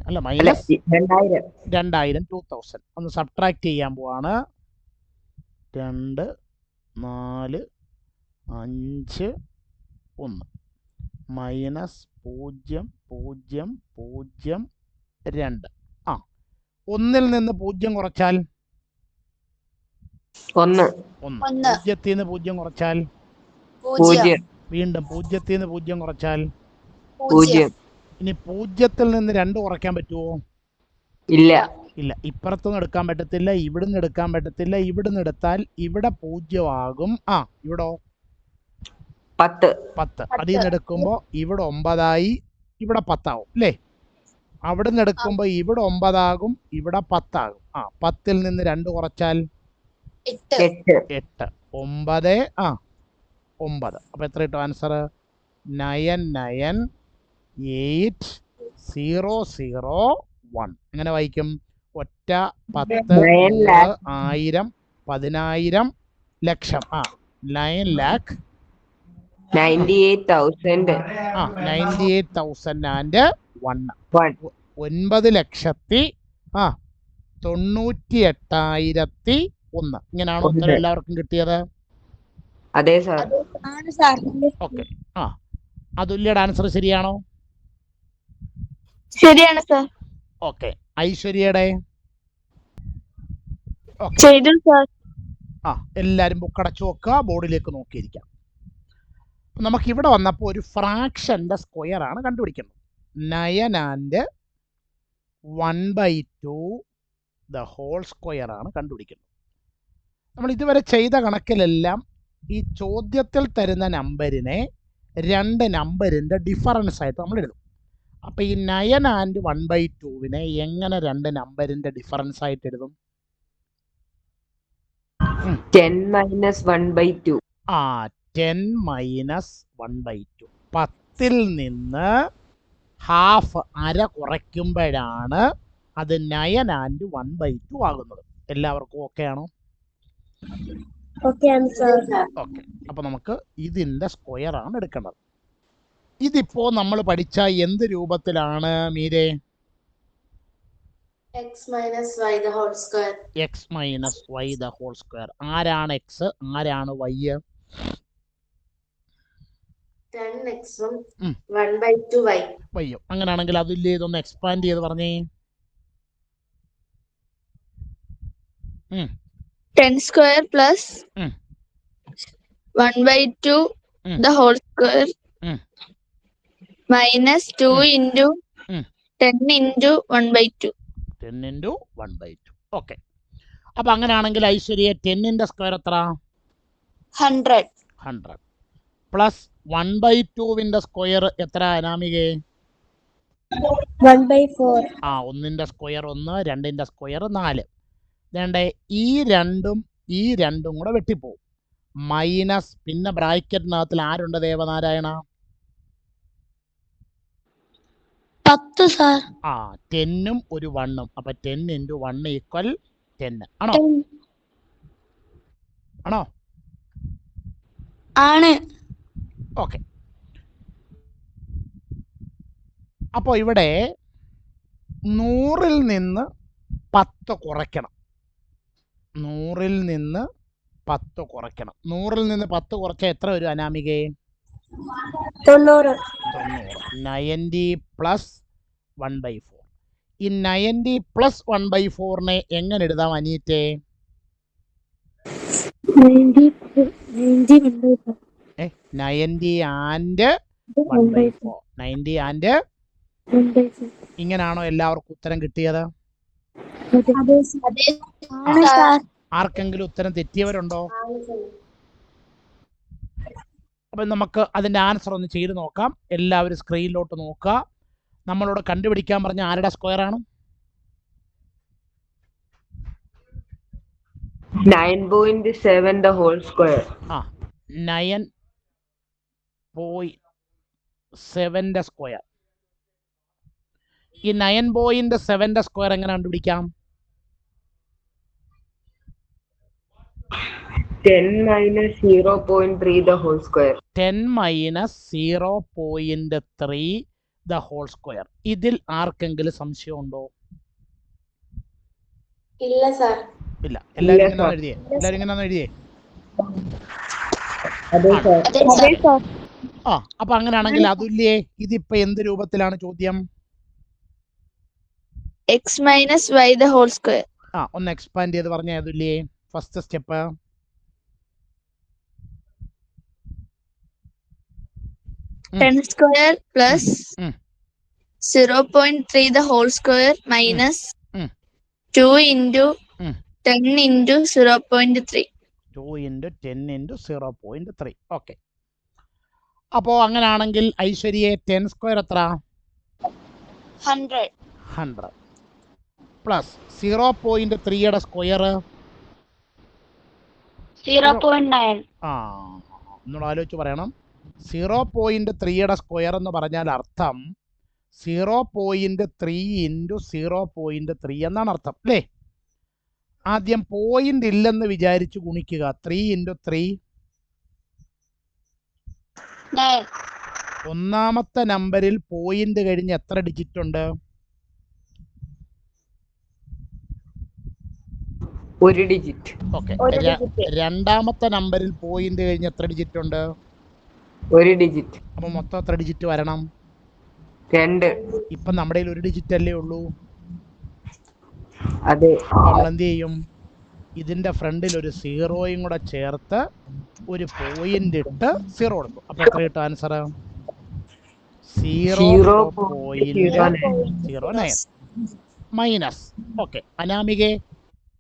അല്ല മൈനസ് 2000. 2000 ഒന്ന് സബ്ട്രാക്ട് ചെയ്യാൻ പോവാണ്. 2, 4, 5, 1 മൈനസ് 0, 0, 0, 2. 1ൽ നിന്ന് 0 കുറച്ചാൽ 1. 1. 0ത്തിൽ നിന്ന് 0 കുറച്ചാൽ 0. വീണ്ടും 0ത്തിൽ നിന്ന് 0 കുറച്ചാൽ 0. ഇനി 0ത്തിൽ നിന്ന് 2 കുറയ്ക്കാൻ പറ്റുമോ? ഇല്ല. ഇല്ല. ഇപ്പുറത്തുനിന്ന് എടുക്കാൻ പറ്റത്തില്ല, ഇവിടുന്ന് എടുക്കാൻ പറ്റത്തില്ല. ഇവിടുന്ന് എടുത്താൽ ഇവിടെ 0 ആകും. ഇവിടോ 10. 10. അതിൽ നിന്ന് എടുക്കുമ്പോൾ ഇവിടെ 9 ആയി, ഇവിടെ 10 ആവും അല്ലേ? അവിടുന്ന് എടുക്കുമ്പോൾ ഇവിടെ 9 ആകും, ഇവിടെ 10 ആകും. 10ൽ നിന്ന് 2 കുറച്ചാൽ 8. 8. 9, 9. അപ്പോൾ എത്ര കിട്ടും ആൻസർ? 998001. എങ്ങനെ വായിക്കും? 1, 10, 100, 1000, 10000, ലക്ഷം. 9 lakh 98,000. 98,001. 9,98,001. ഇങ്ങനെയാണോ ഉത്തരം എല്ലാവർക്കും കിട്ടിയത്? അതെ സാർ. ഓക്കെ. അതുല്യയുടെ ആൻസർ ശരിയാണോ? ശരിയാണ് സാർ. ഓക്കെ. ഐശ്വര്യയുടെ? ചെയ്തു സാർ. എല്ലാവരും ബുക്ക് അടച്ചു വെക്കുക, ബോർഡിലേക്ക് നോക്കിയിരിക്കാം. നമുക്ക് ഇവിടെ വന്നപ്പോൾ ഒരു ഫ്രാക്ഷൻ്റെ സ്ക്വയർ ആണ് കണ്ടുപിടിക്കുന്നത്. 9 and 1/2 ദ ഹോൾ സ്ക്വയർ ആണ് കണ്ടുപിടിക്കുന്നത്. നമ്മൾ ഇതുവരെ ചെയ്ത കണക്കിലെല്ലാം ഈ ചോദ്യത്തിൽ തരുന്ന നമ്പറിനെ 2 നമ്പറിൻ്റെ ഡിഫറൻസ് ആയിട്ട് നമ്മൾ എഴുതും. അപ്പോൾ ഈ 9 and 1/2 എങ്ങനെ 2 നമ്പറിൻ്റെ ഡിഫറൻസ് ആയിട്ട് എഴുതും? 10 minus 1/2. 10 minus 1/2. 10ൽ നിന്ന് ഹാഫ് അര കുറയ്ക്കുമ്പോഴാണ് അത് 9 and 1/2 ആകുന്നത്. എല്ലാവർക്കും ഓക്കെ ആണോ? ഓക്കെ. ഓക്കെ. അപ്പോൾ നമുക്ക് ഇതിൻ്റെ സ്ക്വയർ ആണ് എടുക്കേണ്ടത്. ഇതിപ്പോൾ നമ്മൾ പഠിച്ച എന്ത് രൂപത്തിലാണ് മീരെ? x minus y the whole square. x minus y the whole square. ആരാണ് x, ആരാണ് y? 10x ഉം 1/2 y. y. അങ്ങനെയാണെങ്കിൽ അതില്ലേ ഇതൊന്ന് എക്സ്പാൻഡ് ചെയ്ത് പറഞ്ഞേ. 10 square plus 1/2 the whole square minus 2 into 10 into 1/2. 10 into 1/2. Okay. അപ്പം അങ്ങനെയാണെങ്കിൽ ഐശ്വര്യ 10ന്റെ സ്ക്വയർ എത്ര? 100. 100 പ്ലസ് 1/2 സ്ക്വയർ എത്ര അനാമികേ? 1/4. 1ന്റെ സ്ക്വയർ 1, 2ന്റെ സ്ക്വയർ 4. വേണ്ടേ ഈ രണ്ടും കൂടെ വെട്ടിപ്പോവും. മൈനസ് പിന്നെ ബ്രാക്കറ്റിനകത്തിൽ ആരുണ്ട് ദേവനാരായണ? 10 സാർ. ആ 10ഉം ഒരു 1ഉം. അപ്പൊ 10 × 1 = 10. ആണോ? ആണോ? ആണ്. ഓക്കെ. അപ്പോൾ ഇവിടെ 100-ൽ നിന്ന് 10 കുറയ്ക്കണം. 100-ൽ നിന്ന് 10 കുറയ്ക്കണം. 100-ൽ നിന്ന് 10 കുറച്ചാൽ എത്ര വരും അനാമികേ? 90. 90 + 1/4. ഈ 90 + 1/4-നെ എങ്ങനെ എഴുതാം അനീറ്റേ? 90 90 and 1/4. 90 and ഇങ്ങനാണോ എല്ലാവർക്കും ഉത്തരം കിട്ടിയത്? ആർക്കെങ്കിലും ഉത്തരം തെറ്റിയവരുണ്ടോ? അപ്പം നമുക്ക് അതിൻ്റെ ആൻസർ ഒന്ന് ചെയ്ത് നോക്കാം. എല്ലാവരും സ്ക്രീനിലോട്ട് നോക്കുക. നമ്മളോട് കണ്ടുപിടിക്കാൻ പറഞ്ഞ ആരുടെ സ്ക്വയർ ആണ്? 9.7 the whole square. 9.7 സ്ക്വയർ. ഈ 9.7 സ്ക്വയർ എങ്ങനെ കണ്ടുപിടിക്കാം? 10 minus 0.3 the whole square. 10 minus 0.3 the whole square. ഇതിൽ ആർക്കെങ്കിലും സംശയമുണ്ടോ? ഇല്ല സാർ. ഇല്ല. എല്ലാവരും ഇങ്ങനെ എഴുതിയേ? എല്ലാവരും ഇങ്ങനെ എഴുതിയേ? ആ അപ്പൊ അങ്ങനെയാണെങ്കിൽ അതുല്യേ, ഇതിപ്പോ എന്ത് രൂപത്തിലാണ് ചോദ്യം? x minus y the whole square. ഒന്ന് എക്സ്പാൻഡ് ചെയ്ത് പറഞ്ഞ അതുല്യേ. First step Ten square plus 0.3 the whole square minus 2 into 10 into 0.3. 2 into 10 into 0.3. Okay. അപ്പോൾ അങ്ങനെയാണെങ്കിൽ ഐശ്വര്യയെ 10 സ്ക്വയർ എത്ര? 100 പ്ലസ് 0.3യുടെ സ്ക്വയർ 0.9. ഒന്നുകൂടെ ആലോചിച്ച് പറയണം. 0.3യുടെ സ്ക്വയർ എന്ന് പറഞ്ഞാൽ അർത്ഥം 0.3 into 0.3 എന്നാണ് അർത്ഥം അല്ലേ? ആദ്യം പോയിന്റ് ഇല്ലെന്ന് വിചാരിച്ച് ഗുണിക്കുക. 3 into 3 ഒന്നാമത്തെ നമ്പറിൽ പോയിന്റ് കഴിഞ്ഞ് എത്ര ഡിജിറ്റ് ഉണ്ട്? 1 ഡിജിറ്റ്. ഓക്കെ. രണ്ടാമത്തെ നമ്പറിൽ പോയിന്റ് കഴിഞ്ഞ് എത്ര ഡിജിറ്റ് ഉണ്ട്? 1 ഡിജിറ്റ്. അപ്പൊ മൊത്തം എത്ര ഡിജിറ്റ് വരണം? 2. ഇപ്പൊ നമ്മുടെ 1 ഡിജിറ്റ് അല്ലേ ഉള്ളൂ? അതെ. നമ്മൾ എന്ത് ചെയ്യും? ഇതിന്റെ ഫ്രണ്ടിൽ ഒരു 0യും കൂടെ ചേർത്ത് ഒരു പോയിന്റ് ഇട്ട് 0 കൊടുക്കും. അപ്പൊ എത്ര കിട്ടും ആൻസർ? 0.09 മൈനസ്. ഓക്കെ. അനാമികെ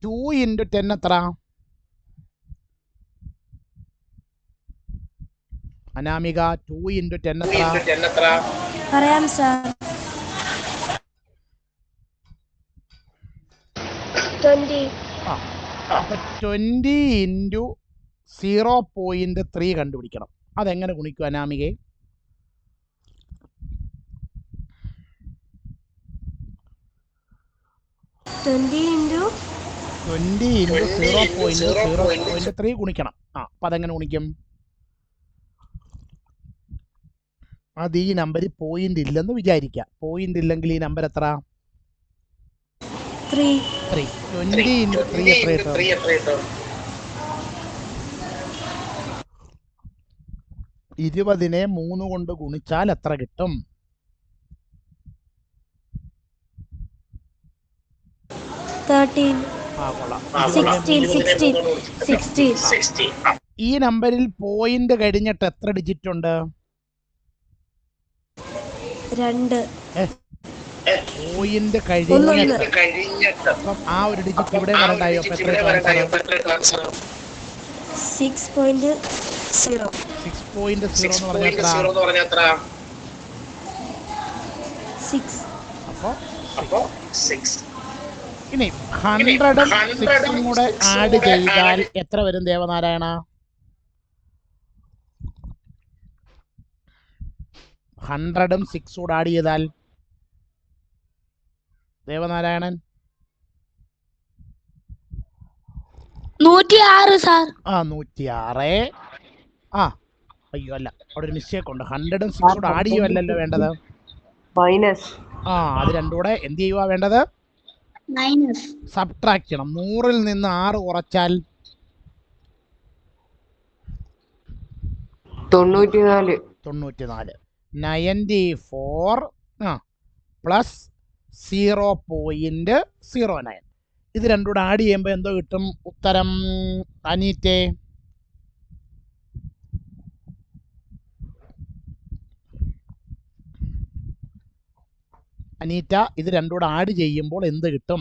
2 into 10 എത്ര? അനാമിക 2 into 10 എത്ര? പറയാം സാർ. 20. അപ്പൊ 20 into 0.3 കണ്ടുപിടിക്കണം. അതെങ്ങനെ ഗുണിക്കും അനാമികെ? 20 into 0.3 ഗുണിക്കണം. അപ്പൊ അതെങ്ങനെ ഗുണിക്കും? അത് ഈ നമ്പറിൽ പോയിന്റ് ഇല്ലെന്ന് വിചാരിക്കാം. പോയിന്റ് ഇല്ലെങ്കിൽ ഈ നമ്പർ എത്ര? 3. 20 into 3 എത്ര കിട്ടും? 20നെ 3 കൊണ്ട് ഗുണിച്ചാൽ എത്ര കിട്ടും? 13. കൊള്ളാം. 16. ഈ നമ്പറിൽ പോയിന്റ് കഴിഞ്ഞിട്ട് എത്ര ഡിജിറ്റ് ഉണ്ട്? 2. പോയിന്റ് കഴിഞ്ഞിട്ട് അപ്പം ആ ഒരു ഡിജിറ്റ് ഇവിടെ വരണ്ടായോ? 6.0. 6.0 എന്ന് പറഞ്ഞാൽ എത്ര? 6. അപ്പോ 6. ഇനി 100ഉം 6ഉം കൂടെ ആഡ് ചെയ്താൽ എത്ര വരും ദേവനാരായണ? 100ഉം 6 കൂടെ ആഡ് ചെയ്താൽ ദേവനാരായണൻ 106 സാർ. 106. ആ അയ്യോ അല്ല, അവിടെ ഒരു മിസ്റ്റേക്ക് ഉണ്ട്. 106 കൂടെ ആഡ് ചെയ്യുമല്ലോ വേണ്ടത്. മൈനസ്. അത് രണ്ടും കൂടെ എന്ത് ചെയ്യുക വേണ്ടത്? മൈനസ്. സബ്ട്രാക്ട് ചെയ്യണം. 100-ൽ നിന്ന് 6 കുറച്ചാൽ 94. 94 പ്ലസ് 0.09. ഇത് രണ്ടും കൂടെ ആഡ് ചെയ്യുമ്പോൾ എന്തോ കിട്ടും ഉത്തരം അനീറ്റേ? അനീറ്റ, ഇത് രണ്ടും കൂടെ ആഡ് ചെയ്യുമ്പോൾ എന്ത് കിട്ടും?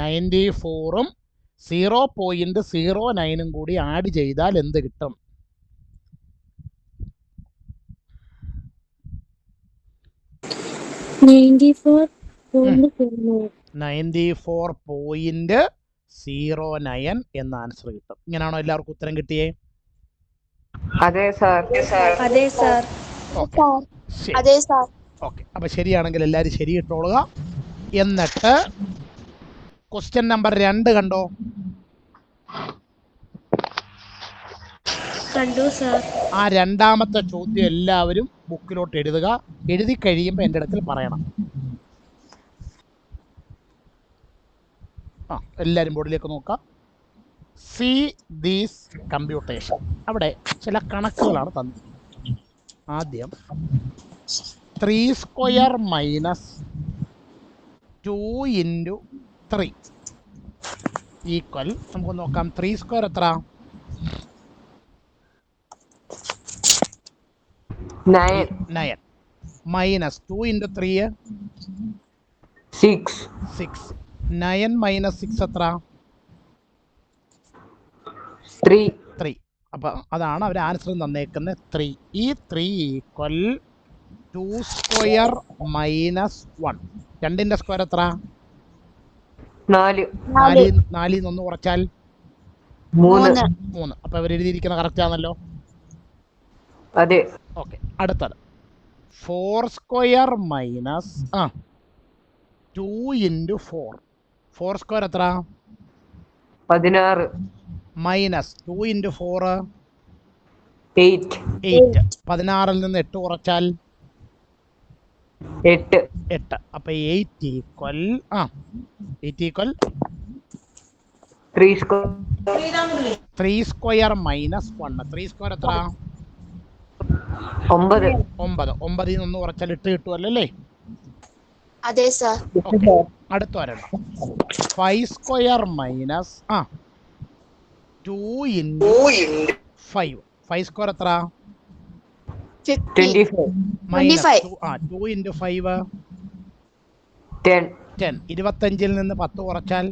94-ഉം 0.09-ഉം കൂടി ആഡ് ചെയ്താൽ എന്ത് കിട്ടും? 94.09 എന്ന ആൻസർ കിട്ടും. ഇങ്ങനെയാണോ എല്ലാവർക്കും ഉത്തരം കിട്ടിയേ? അതെ സാർ. അതെ സാർ. അതെ സാർ. ഓക്കെ, അപ്പൊ ശരിയാണെങ്കിൽ എല്ലാവരും ശരി ഇട്ടോളുക. എന്നിട്ട് ക്വസ്റ്റ്യൻ നമ്പർ 2 കണ്ടോ? കണ്ടു സാർ. ആ രണ്ടാമത്തെ ചോദ്യം എല്ലാവരും ബുക്കിലോട്ട് എഴുതുക. എഴുതി കഴിയുമ്പോൾ എൻ്റെ അടുക്കൽ പറയണം. എല്ലാവരും ബോർഡിലേക്ക് നോക്കാം. C these computation. അവിടെ ചില കണക്കുകളാണ് തന്നിരിക്കുന്നത്. ആദ്യം 3² മൈനസ് 2 × 3 ഈക്വൽ. നമുക്ക് നോക്കാം. 3² എത്ര? 9 മൈനസ് 2 × 3 6. 9 മൈനസ് 6 എത്ര? 3. അപ്പം അതാണ് അവർ ആൻസർ തന്നേക്കുന്നത് 3. ഈ 3 ഈക്വൽ 2² മൈനസ് 1. 2ന്റെ സ്ക്വയർ എത്ര? 4. 4-ൽ നിന്ന് 1 കുറച്ചാൽ 3. അപ്പം അവർ എഴുതിയിരിക്കുന്ന കറക്റ്റ് ആണല്ലോ. അതെ. ഓക്കെ, അടുത്തത് 4² മൈനസ് 2 × 4. 4² എത്ര? 16. മൈനസ് 2 × 4 8. 16-ൽ നിന്ന് 8 കുറച്ചാൽ 8. അപ്പം 8 ഈക്വൽ 3² മൈനസ് 1. 3² എത്ര? 9. 9-ൽ നിന്ന് കുറച്ചാൽ 8 കിട്ടുമല്ലോ അല്ലേ? അതെ സാർ. അടുത്ത ഒരെണ്ണം 5² മൈനസ് 2 × 5. 5² എത്ര? 25. മൈനസ് 2 × 5 10. 25-ൽ നിന്ന് 10 കുറച്ചാൽ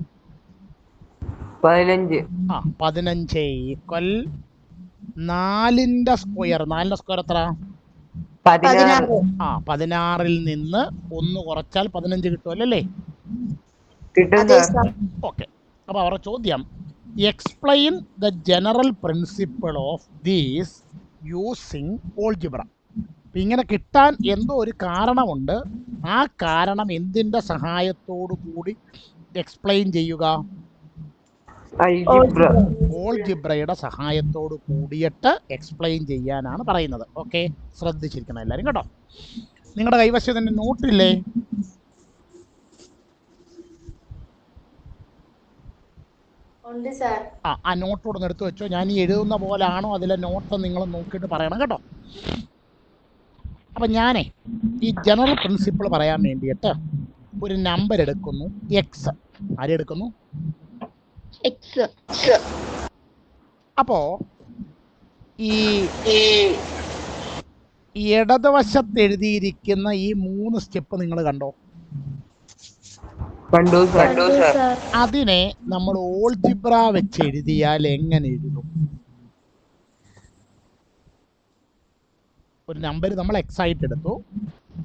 15. 15 ഈക്വൽ 4ന്റെ സ്ക്വയർ. 4ന്റെ സ്ക്വയർ എത്ര? 16. 16-ൽ നിന്ന് 1 കുറച്ചാൽ 15 കിട്ടുമല്ലോ അല്ലേ? കിട്ടും സാർ. ഓക്കെ, അപ്പോൾ അവരുടെ ചോദ്യം explain the general principle of these using algebra. അപ്പം ഇങ്ങനെ കിട്ടാൻ എന്തോ ഒരു കാരണമുണ്ട്. ആ കാരണം എന്തിൻ്റെ സഹായത്തോടു കൂടി എക്സ്പ്ലെയിൻ ചെയ്യുക? ഓൾജിബ്രയുടെ സഹായത്തോട് കൂടിയിട്ട് എക്സ്പ്ലെയിൻ ചെയ്യാനാണ് പറയുന്നത്. ഓക്കെ, ശ്രദ്ധിച്ചിരിക്കണം എല്ലാവരും കേട്ടോ. നിങ്ങളുടെ കൈവശത്തിൻ്റെ നോട്ടില്ലേ? ആ നോട്ടോട് എടുത്ത് വെച്ചോ. ഞാൻ ഈ എഴുതുന്ന പോലാണോ അതിലെ നോട്ട് നിങ്ങൾ നോക്കിയിട്ട് പറയണം കേട്ടോ. അപ്പം ഞാനേ ഈ ജനറൽ പ്രിൻസിപ്പിൾ പറയാൻ വേണ്ടിയിട്ട് ഒരു നമ്പർ എടുക്കുന്നു, എക്സ്. ആരെടുക്കുന്നു? എക്സ്. അപ്പോൾ ഈ ഇടതുവശത്ത് എഴുതിയിരിക്കുന്ന ഈ 3 സ്റ്റെപ്പ് നിങ്ങൾ കണ്ടോ? കണ്ടു സാർ. അതിനെ നമ്മൾ ഓൾജിബ്ര വെച്ച് എഴുതിയാൽ എങ്ങനെ എഴുതും? ഒരു നമ്പർ നമ്മൾ എക്സ് ആയിട്ട് എടുത്തു.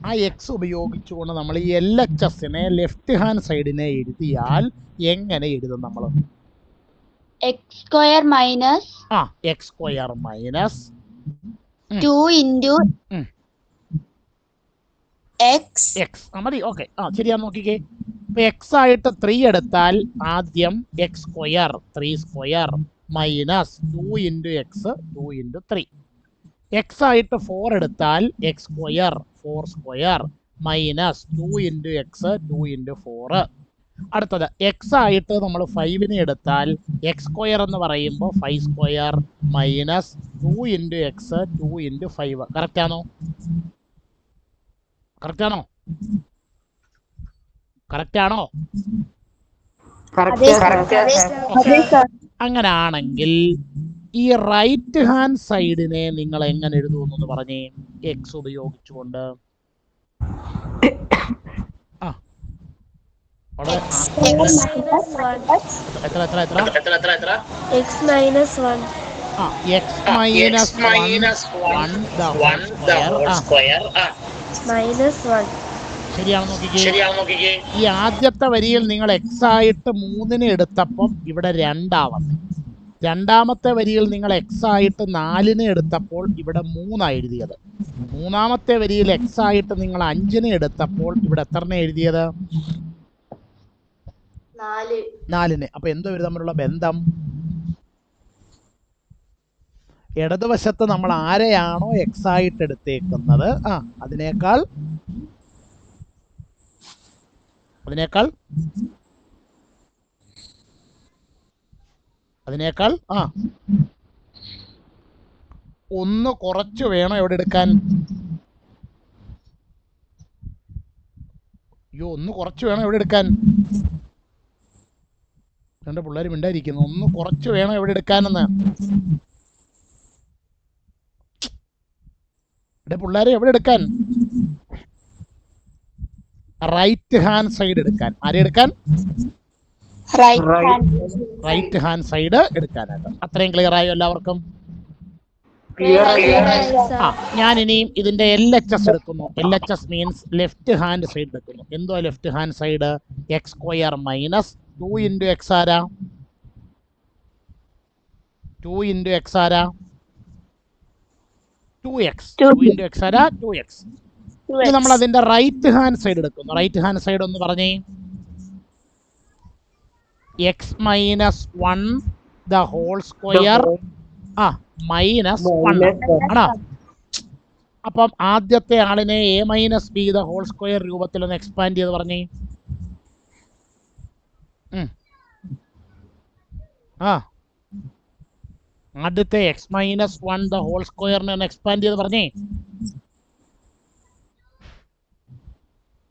ആ എക്സ് ഉപയോഗിച്ചുകൊണ്ട് നമ്മൾ ഈ LHSനെ ലെഫ്റ്റ് ഹാൻഡ് സൈഡിനെ എഴുതിയാൽ എങ്ങനെ എഴുതും നമ്മൾ? x² minus x² minus 2 × X മതി. ഓക്കെ, ശരിയാന്ന് നോക്കിക്കേ. ഇപ്പൊ എക്സ് ആയിട്ട് 3 എടുത്താൽ ആദ്യം x square 3 square minus 2 into X 2 into 3. X ആയിട്ട് 4 എടുത്താൽ X square 4 square minus 2 into X 2 into 4. അടുത്തത് എക്സ് ആയിട്ട് നമ്മൾ 5 എടുത്താൽ എക്സ് സ്ക്വയർ എന്ന് പറയുമ്പോൾ 5 square minus 2 into X 2 into 5. കറക്റ്റാണോ? അങ്ങനാണെങ്കിൽ ഈ റൈറ്റ് ഹാൻഡ് സൈഡിനെ നിങ്ങൾ എങ്ങനെ എഴുതുമെന്നൊന്ന് പറഞ്ഞേ, എക്സ് ഉപയോഗിച്ചുകൊണ്ട്. ശരിയാണോ നോക്കിക്കേ. ഈ ആദ്യത്തെ വരിയിൽ നിങ്ങൾ എക്സ് ആയിട്ട് 3 എടുത്തപ്പം ഇവിടെ 2 ആവുന്നു. രണ്ടാമത്തെ വരിയിൽ നിങ്ങൾ എക്സ് ആയിട്ട് 4 എടുത്തപ്പോൾ ഇവിടെ 3 എഴുതിയത്. മൂന്നാമത്തെ വരിയിൽ എക്സ് ആയിട്ട് നിങ്ങൾ 5 എടുത്തപ്പോൾ ഇവിടെ എത്ര എഴുതിയത്? 4. അപ്പൊ എന്തോ ഇവർ തമ്മിലുള്ള ബന്ധം? ഇടതുവശത്ത് നമ്മൾ ആരെയാണോ എക്സ് ആയിട്ട് എടുത്തേക്കുന്നത് അതിനേക്കാൾ ഒന്ന് കുറച്ച് വേണം എവിടെ എടുക്കാൻ? ഒന്ന് കുറച്ച് വേണം എവിടെ എടുക്കാൻ? എൻ്റെ പിള്ളേർ മിണ്ടായിരിക്കുന്നു. ഒന്ന് കുറച്ച് വേണം എവിടെ എടുക്കാനെന്ന്. പിള്ളേരെ എവിടെ എടുക്കാൻ? റൈറ്റ് ഹാൻഡ് സൈഡ് എടുക്കാൻ. ആരെടുക്കാൻ? റൈറ്റ് ഹാൻഡ് സൈഡ് എടുക്കാനായിട്ട്. അത്രയും ക്ലിയർ ആയോ എല്ലാവർക്കും? ഞാൻ ഇനിയും ഇതിന്റെ LHS എടുക്കുന്നു. LHS means left hand side എടുക്കുന്നു. എന്തോ left hand side? X square minus 2 into X ആരാ? 2 ഇൻറ്റു എക്സ് ആരാ? 2x. 2 ഇൻറ്റു എക്സ് ആരാ? 2x. ഇനി നമ്മൾ അതിന്റെ റൈറ്റ് ഹാൻഡ് സൈഡ് എടുക്കുന്നു. റൈറ്റ് ഹാൻഡ് സൈഡ് ഒന്ന് പറഞ്ഞേ. X minus 1 the whole square minus 1 ആണോ? അപ്പം ആദ്യത്തെ ആളിനെ a minus b the whole square രൂപത്തിൽ ഒന്ന് എക്സ്പാൻഡ് ചെയ്ത് പറഞ്ഞേ. ആദ്യത്തെ എക്സ് മൈനസ് 1 ദ ഹോൾ സ്ക്വയറിനെ ഒന്ന് എക്സ്പാൻഡ് ചെയ്ത് പറഞ്ഞേ.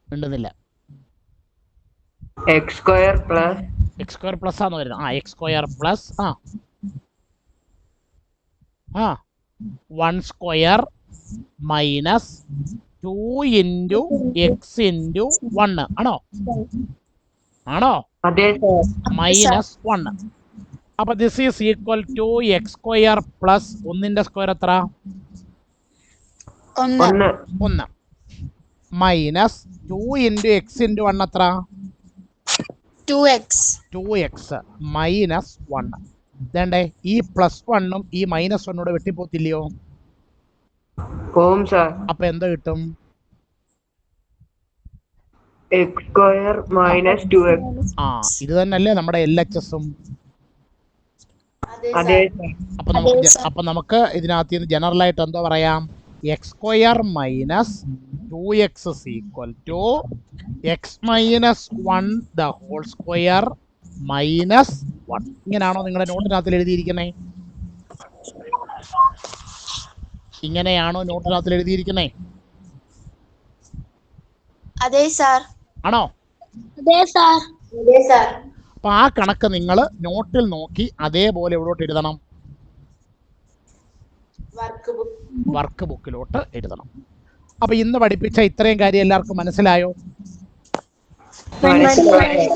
ഉണ്ടെന്നില്ല. എക്സ് സ്ക്വയർ പ്ലസ് ആണെന്ന് വരുന്നത്. X square plus 1 square minus 2 into x into 1 ആണോ? മൈനസ് 1. അപ്പൊ this is equal to X square plus 1ന്റെ സ്ക്വയർ എത്ര? 1 മൈനസ് 2 ഇൻറ്റു എക്സ് ഇൻറ്റു 1 എത്ര? 2x minus 1. ഇതേണ്ടേ ഈ +1ഉം ഈ -1 വെട്ടിപ്പോത്തില്ലയോ? അപ്പൊ എന്താ കിട്ടും? X square minus 2x. ഇത് തന്നെയല്ലേ നമ്മുടെ LHSഉം? അപ്പൊ നമുക്ക് ഇതിനകത്ത് നിന്ന് ജനറൽ ആയിട്ട് എന്തോ പറയാം? X square minus 2x is equal to x minus 1 the whole square minus 1. ഇങ്ങനെയാണോ നിങ്ങളുടെ നോട്ടിനകത്തിൽ എഴുതിയിരിക്കുന്നത്? ഇങ്ങനെയാണോ നോട്ടിനകത്തിൽ എഴുതിയിരിക്കുന്നത്? അതെ സാർ. ആണോ? അതെ സാർ. അപ്പൊ ആ കണക്ക് നിങ്ങൾ നോട്ടിൽ നോക്കി അതേപോലെ എവിടോട്ട് എഴുതണം? വർക്ക് ബുക്കിലോട്ട് എഴുതണം. അപ്പൊ ഇന്ന് പഠിപ്പിച്ച ഇത്രയും കാര്യം എല്ലാവർക്കും മനസ്സിലായോ? മനസ്സിലായി.